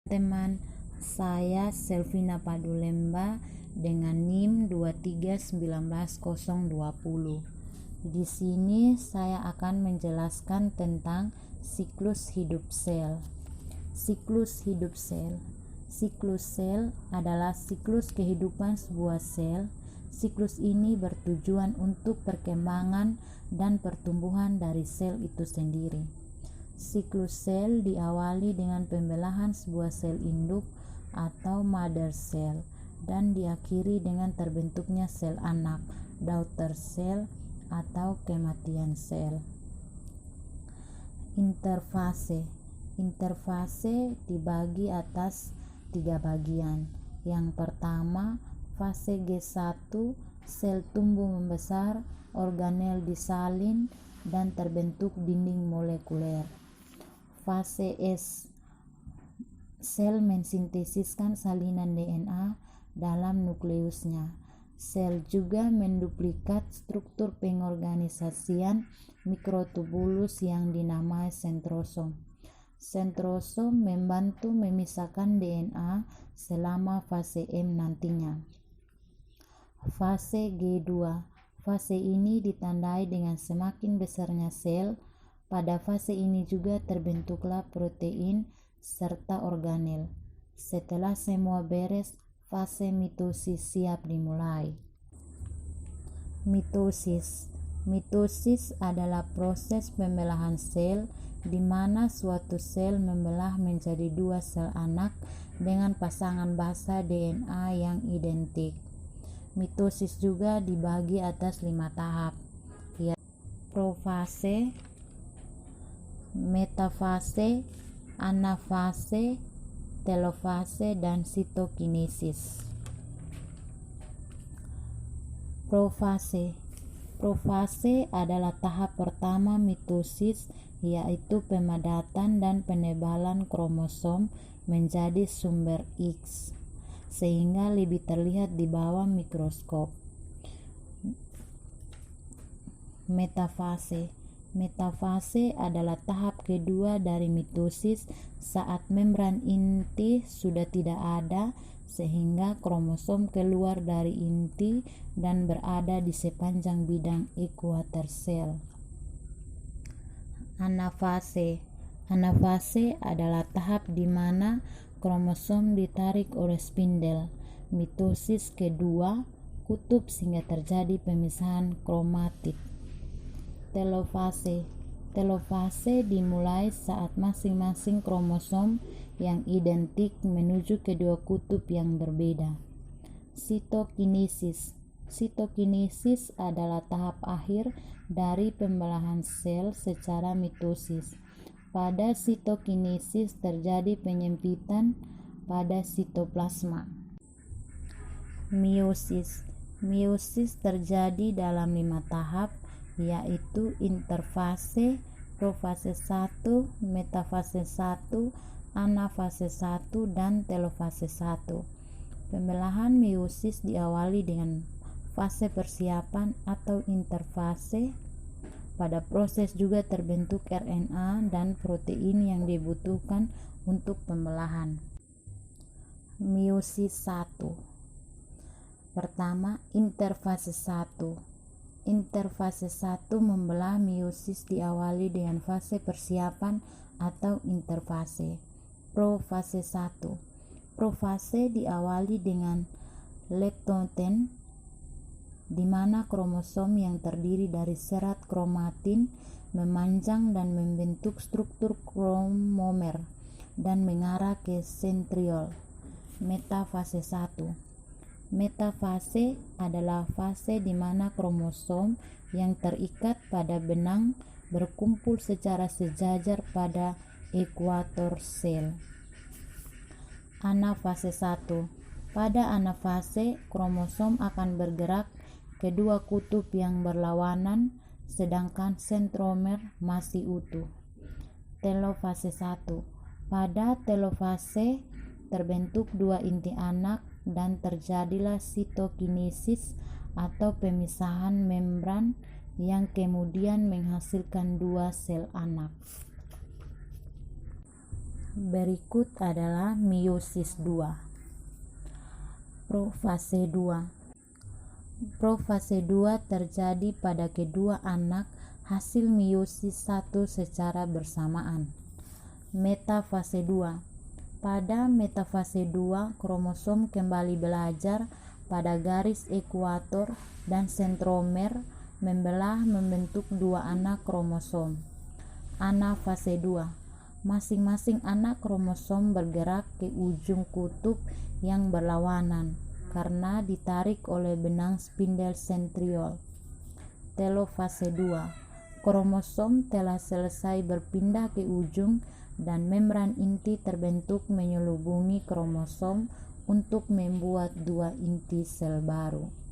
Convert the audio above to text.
Teman saya Selvina Padulemba dengan NIM 2319020. Di sini saya akan menjelaskan tentang siklus hidup sel. Siklus hidup sel. Siklus sel adalah siklus kehidupan sebuah sel. Siklus ini bertujuan untuk perkembangan dan pertumbuhan dari sel itu sendiri. Siklus sel diawali dengan pembelahan sebuah sel induk atau mother cell dan diakhiri dengan terbentuknya sel anak, daughter cell atau kematian sel. Interfase. Interfase dibagi atas 3 bagian. Yang pertama, fase G1, sel tumbuh membesar, organel disalin dan terbentuk dinding molekuler. Fase S, sel mensintesiskan salinan DNA dalam nukleusnya. Sel juga menduplikat struktur pengorganisasian mikrotubulus yang dinamai sentrosom. Sentrosom membantu memisahkan DNA selama fase M nantinya. Fase G2, fase ini ditandai dengan semakin besarnya sel. Pada fase ini juga terbentuklah protein serta organel. Setelah semua beres, fase mitosis siap dimulai. Mitosis. Mitosis adalah proses pembelahan sel di mana suatu sel membelah menjadi 2 sel anak dengan pasangan basa DNA yang identik. Mitosis juga dibagi atas 5 tahap, yaitu profase, metafase, anafase, telofase, dan sitokinesis. Profase. Profase adalah tahap pertama mitosis, yaitu pemadatan dan penebalan kromosom menjadi sumber X, sehingga lebih terlihat di bawah mikroskop. Metafase. Metafase adalah tahap kedua dari mitosis saat membran inti sudah tidak ada sehingga kromosom keluar dari inti dan berada di sepanjang bidang ekuator sel. Anafase. Anafase adalah tahap di mana kromosom ditarik oleh spindel mitosis kedua kutub sehingga terjadi pemisahan kromatit. Telofase. Telofase dimulai saat masing-masing kromosom yang identik menuju kedua kutub yang berbeda. Sitokinesis. Sitokinesis adalah tahap akhir dari pembelahan sel secara mitosis. Pada sitokinesis terjadi penyempitan pada sitoplasma. Meiosis. Meiosis terjadi dalam 5 tahap, yaitu interfase, profase 1, metafase 1, anafase 1, dan telofase 1. Pembelahan meiosis diawali dengan fase persiapan atau interfase. Pada proses juga terbentuk RNA dan protein yang dibutuhkan untuk pembelahan. Meiosis 1. Pertama, interfase 1. Interfase 1 membelah meiosis diawali dengan fase persiapan atau interfase. Profase 1. Profase diawali dengan leptoten, di mana kromosom yang terdiri dari serat kromatin memanjang dan membentuk struktur kromomer dan mengarah ke sentriol. Metafase 1. Metafase adalah fase di mana kromosom yang terikat pada benang berkumpul secara sejajar pada ekuator sel. Anafase 1. Pada anafase, kromosom akan bergerak kedua kutub yang berlawanan sedangkan sentromer masih utuh. Telofase 1. Pada telofase terbentuk 2 inti anak dan terjadilah sitokinesis atau pemisahan membran yang kemudian menghasilkan 2 sel anak. Berikut adalah meiosis 2. Profase 2. Profase 2 terjadi pada kedua anak hasil meiosis 1 secara bersamaan. Metafase 2. Pada metafase 2, kromosom kembali belajar pada garis ekuator dan sentromer membelah membentuk dua anak kromosom. Anafase 2. Masing-masing anak kromosom bergerak ke ujung kutub yang berlawanan karena ditarik oleh benang spindel sentriol. Telofase 2. Kromosom telah selesai berpindah ke ujung dan membran inti terbentuk menyelubungi kromosom untuk membuat dua inti sel baru.